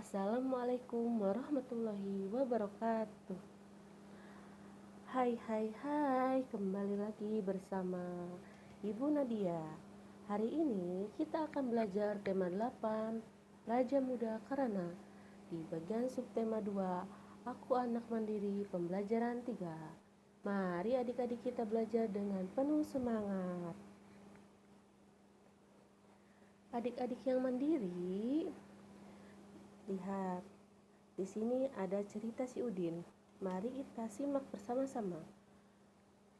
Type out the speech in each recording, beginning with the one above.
Assalamualaikum warahmatullahi wabarakatuh. Hai, kembali lagi bersama Ibu Nadia. Hari ini kita akan belajar tema 8, Raja Muda Karana. Di bagian subtema 2, Aku Anak Mandiri, pembelajaran 3. Mari adik-adik kita belajar dengan penuh semangat. Adik-adik yang mandiri, lihat, di sini ada cerita si Udin. Mari kita simak bersama-sama.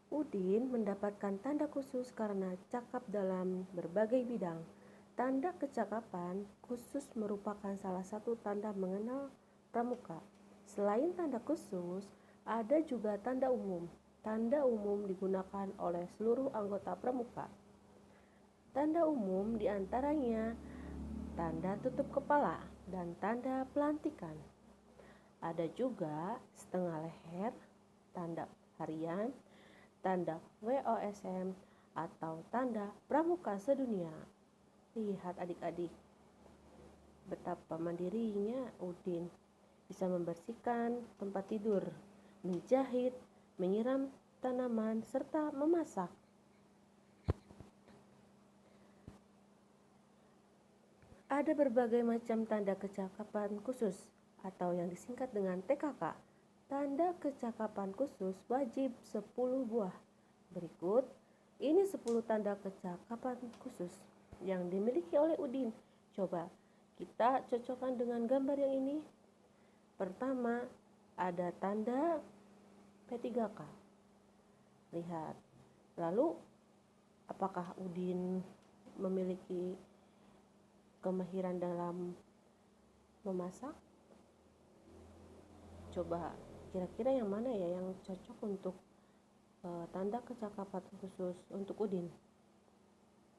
Udin mendapatkan tanda khusus karena cakap dalam berbagai bidang. Tanda kecakapan khusus merupakan salah satu tanda mengenal pramuka. Selain tanda khusus, ada juga tanda umum. Tanda umum digunakan oleh seluruh anggota pramuka. Tanda umum diantaranya tanda tutup kepala dan tanda pelantikan. Ada juga setengah leher, tanda harian, tanda WOSM, atau tanda pramuka sedunia. Lihat adik-adik, betapa mandirinya Udin bisa membersihkan tempat tidur, menjahit, menyiram tanaman, serta memasak. Ada berbagai macam tanda kecakapan khusus atau yang disingkat dengan TKK. Tanda kecakapan khusus wajib 10 buah. Berikut ini 10 tanda kecakapan khusus yang dimiliki oleh Udin. Coba kita cocokkan dengan gambar yang ini. Pertama, ada tanda P3K. Lihat. Lalu apakah Udin memiliki kemahiran dalam memasak? Coba kira-kira yang mana ya yang cocok untuk tanda kecakapan khusus untuk Udin?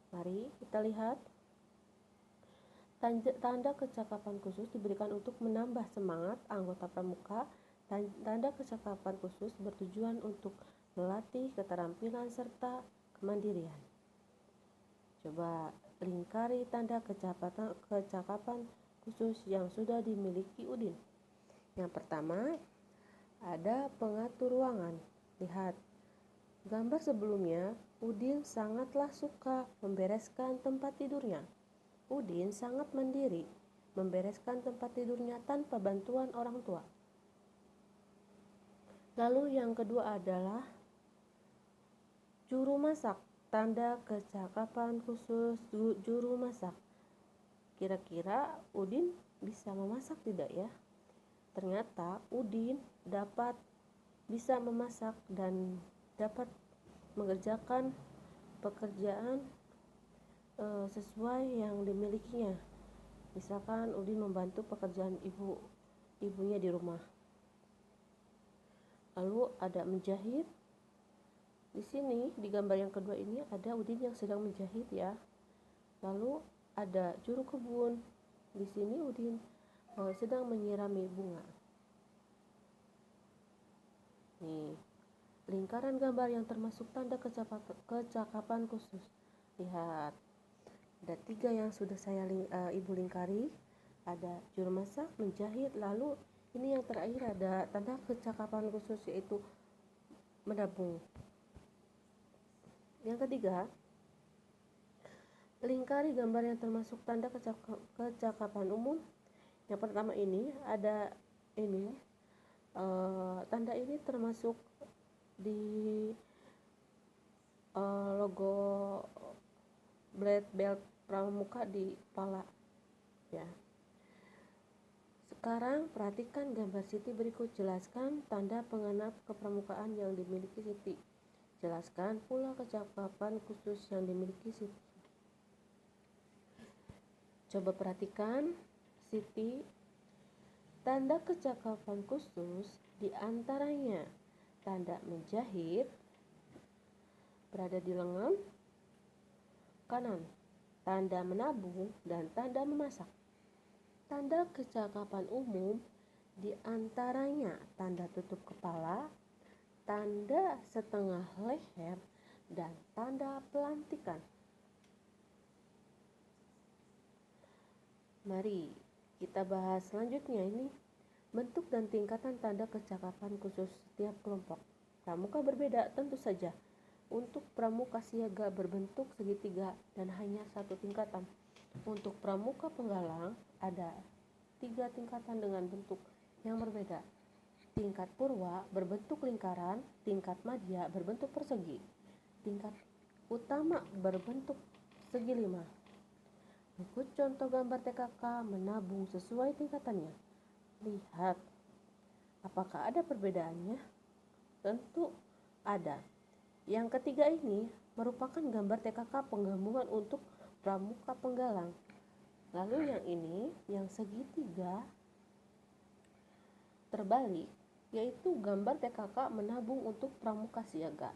Mari kita lihat. Tanda kecakapan khusus diberikan untuk menambah semangat anggota pramuka. Tanda kecakapan khusus bertujuan untuk melatih keterampilan serta kemandirian. Coba lingkari tanda kecakapan khusus yang sudah dimiliki Udin. Yang pertama, ada pengatur ruangan. Lihat, gambar sebelumnya, Udin sangatlah suka membereskan tempat tidurnya. Udin sangat mandiri, membereskan tempat tidurnya tanpa bantuan orang tua. Lalu yang kedua adalah juru masak. Tanda kecakapan khusus juru masak. Kira-kira Udin bisa memasak tidak ya? Ternyata Udin bisa memasak dan dapat mengerjakan pekerjaan sesuai yang dimilikinya. Misalkan Udin membantu pekerjaan ibunya di rumah. Lalu ada menjahit. Di sini di gambar yang kedua ini ada Udin yang sedang menjahit ya. Lalu ada juru kebun. Di sini Udin sedang menyirami bunga. Nih, lingkaran gambar yang termasuk tanda kecakapan khusus. Lihat, ada 3 yang sudah ibu lingkari. Ada juru masak, menjahit, lalu ini yang terakhir ada tanda kecakapan khusus yaitu menabung. Yang ketiga, lingkari gambar yang termasuk tanda kecakapan umum. Yang pertama ini ada ini tanda ini termasuk di logo black belt pramuka di kepala ya. Sekarang perhatikan gambar Siti berikut. Jelaskan tanda pengenap kepramukaan yang dimiliki Siti. Jelaskan pula kecakapan khusus yang dimiliki Siti. Coba perhatikan Siti. Tanda kecakapan khusus diantaranya tanda menjahit berada di lengan kanan, tanda menabung, dan tanda memasak. Tanda kecakapan umum diantaranya tanda tutup kepala, tanda setengah leher, dan tanda pelantikan. Mari Kita bahas selanjutnya ini bentuk dan tingkatan tanda kecakapan khusus setiap kelompok. Pramuka berbeda tentu saja. Untuk pramuka siaga berbentuk segitiga dan hanya satu tingkatan. Untuk pramuka penggalang ada 3 tingkatan dengan bentuk yang berbeda. Tingkat purwa berbentuk lingkaran, tingkat madya berbentuk persegi, tingkat utama berbentuk segi 5. Berikut contoh gambar TKK menabung sesuai tingkatannya. Lihat, apakah ada perbedaannya? Tentu ada. Yang ketiga ini merupakan gambar TKK penggabungan untuk pramuka penggalang. Lalu yang ini, yang segitiga terbalik, yaitu gambar TKK menabung untuk pramuka siaga.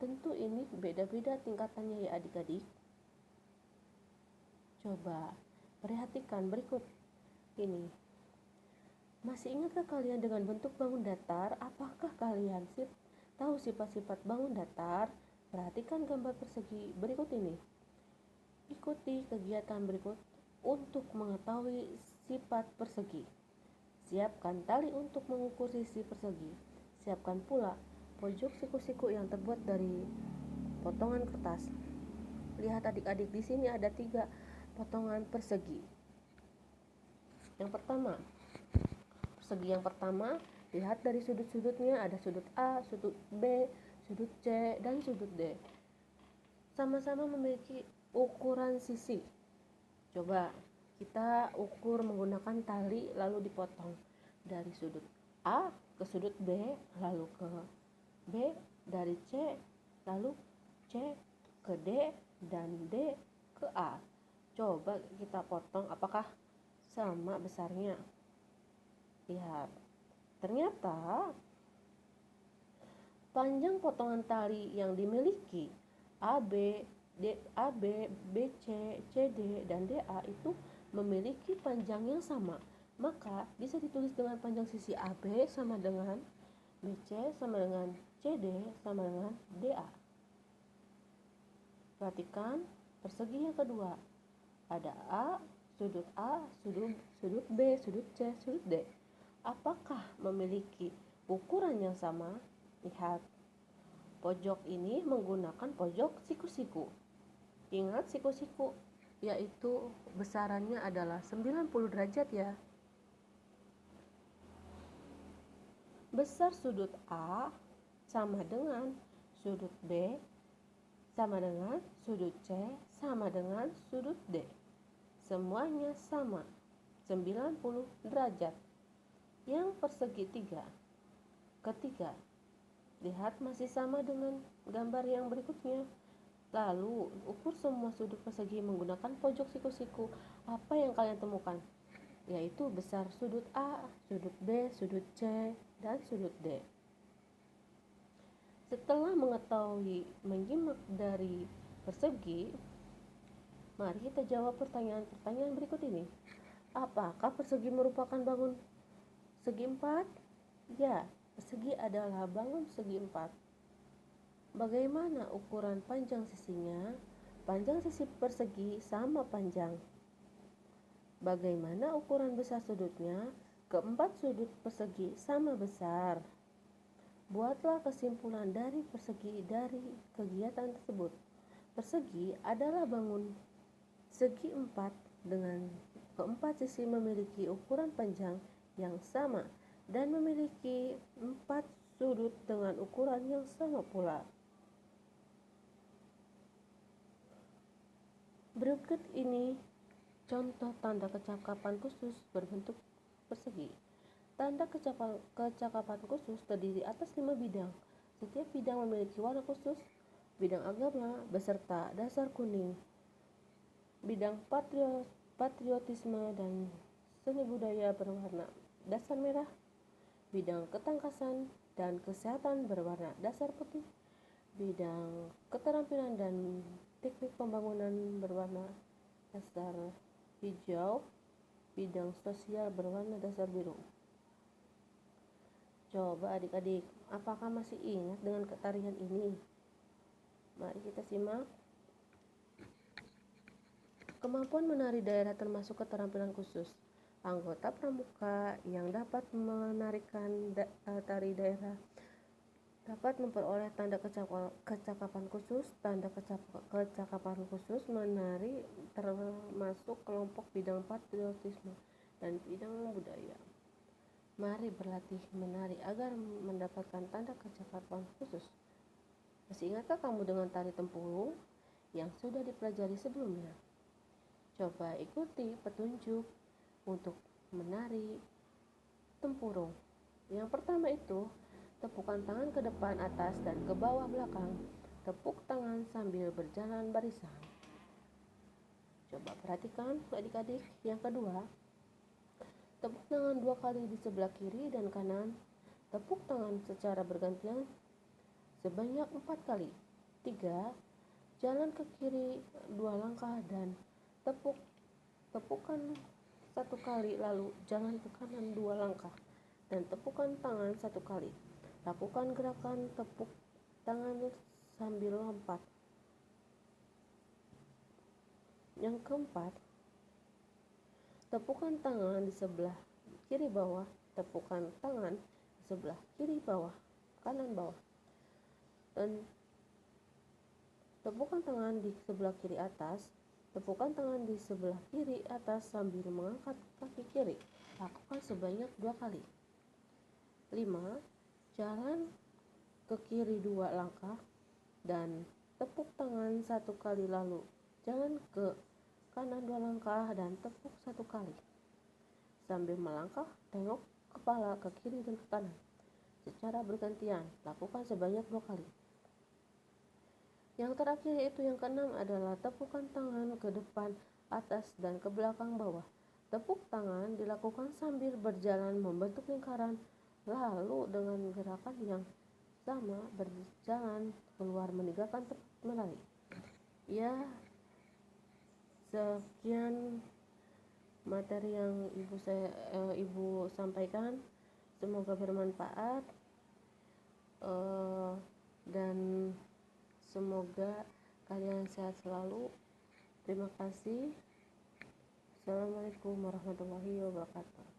Tentu ini beda-beda tingkatannya ya adik-adik. Coba perhatikan berikut ini. Masih ingatkah kalian dengan bentuk bangun datar? Apakah kalian tahu sifat-sifat bangun datar? Perhatikan gambar persegi berikut ini. Ikuti kegiatan berikut untuk mengetahui sifat persegi. Siapkan tali untuk mengukur sisi persegi. Siapkan pula pojok siku-siku yang terbuat dari potongan kertas. Lihat adik-adik, di sini ada 3 potongan persegi. Yang pertama, persegi yang pertama, lihat dari sudut-sudutnya ada sudut A, sudut B, sudut C, dan sudut D. Sama-sama memiliki ukuran sisi. Coba kita ukur menggunakan tali lalu dipotong dari sudut A ke sudut B, lalu ke B, dari C, lalu C ke D, dan D ke A. Coba kita potong, apakah sama besarnya? Lihat, ternyata panjang potongan tali yang dimiliki AB, BC, CD, dan DA itu memiliki panjang yang sama. Maka bisa ditulis dengan panjang sisi AB sama dengan BC sama dengan CD sama dengan DA. Perhatikan persegi yang kedua. Ada A, sudut B, sudut C, sudut D. Apakah memiliki ukuran yang sama? Lihat, pojok ini menggunakan pojok siku-siku. Ingat siku-siku, yaitu besarannya adalah 90 derajat ya. Besar sudut A sama dengan sudut B sama dengan sudut C sama dengan sudut D. Semuanya sama, 90 derajat. Yang persegi 3. Ketiga, lihat masih sama dengan gambar yang berikutnya. Lalu ukur semua sudut persegi menggunakan pojok siku-siku. Apa yang kalian temukan? Yaitu besar sudut A, sudut B, sudut C, dan sudut D. Setelah mengetahui menyimak dari persegi, mari kita jawab pertanyaan-pertanyaan berikut ini. Apakah persegi merupakan bangun segi 4? Ya, persegi adalah bangun segi 4. Bagaimana ukuran panjang sisinya? Panjang sisi persegi sama panjang. Bagaimana ukuran besar sudutnya? Keempat sudut persegi sama besar. Buatlah kesimpulan dari persegi dari kegiatan tersebut. Persegi adalah bangun segi 4 dengan keempat sisi memiliki ukuran panjang yang sama dan memiliki 4 sudut dengan ukuran yang sama pula. Berikut ini contoh tanda kecakapan khusus berbentuk persegi. Tanda kecakapan khusus terdiri atas 5 bidang. Setiap bidang memiliki warna khusus. Bidang agama beserta dasar kuning. Bidang patriotisme dan seni budaya berwarna dasar merah. Bidang ketangkasan dan kesehatan berwarna dasar putih. Bidang keterampilan dan teknik pembangunan berwarna dasar hijau. Bidang sosial berwarna dasar biru. Coba adik-adik, apakah masih ingat dengan tarian ini? Mari kita simak. Kemampuan menari daerah termasuk keterampilan khusus. Anggota pramuka yang dapat menarikan tari daerah dapat memperoleh tanda kecakapan khusus. Tanda kecakapan khusus menari termasuk kelompok bidang patriotisme dan bidang budaya. Mari berlatih menari agar mendapatkan tanda kecakapan khusus. Masih ingatkah kamu dengan tari tempurung yang sudah dipelajari sebelumnya? Coba ikuti petunjuk untuk menari tempurung. Yang pertama itu, tepukan tangan ke depan atas dan ke bawah belakang. Tepuk tangan sambil berjalan barisan. Coba perhatikan adik-adik. Yang kedua, tepuk tangan 2 kali di sebelah kiri dan kanan. Tepuk tangan secara bergantian sebanyak 4 kali. 3. Jalan ke kiri 2 langkah dan tepukan 1 kali, lalu jalan ke kanan 2 langkah dan tepukan tangan 1 kali. Lakukan gerakan tepuk tangan sambil lompat. Yang keempat, tepukan tangan di sebelah kiri bawah, tepukan tangan di sebelah kiri bawah, kanan bawah, dan tepukan tangan di sebelah kiri atas. Tepukan tangan di sebelah kiri atas sambil mengangkat kaki kiri. Lakukan sebanyak 2 kali. 5. Jalan ke kiri 2 langkah dan tepuk tangan 1 kali, lalu jalan ke kanan 2 langkah dan tepuk 1 kali. Sambil melangkah, tengok kepala ke kiri dan ke kanan secara bergantian. Lakukan sebanyak 2 kali. Yang terakhir yaitu yang keenam adalah tepukan tangan ke depan atas dan ke belakang bawah. Tepuk tangan dilakukan sambil berjalan membentuk lingkaran, lalu dengan gerakan yang sama berjalan keluar meninggalkan tempat menari. Ya, sekian materi yang ibu sampaikan. Semoga bermanfaat dan semoga kalian sehat selalu. Terima kasih. Assalamualaikum warahmatullahi wabarakatuh.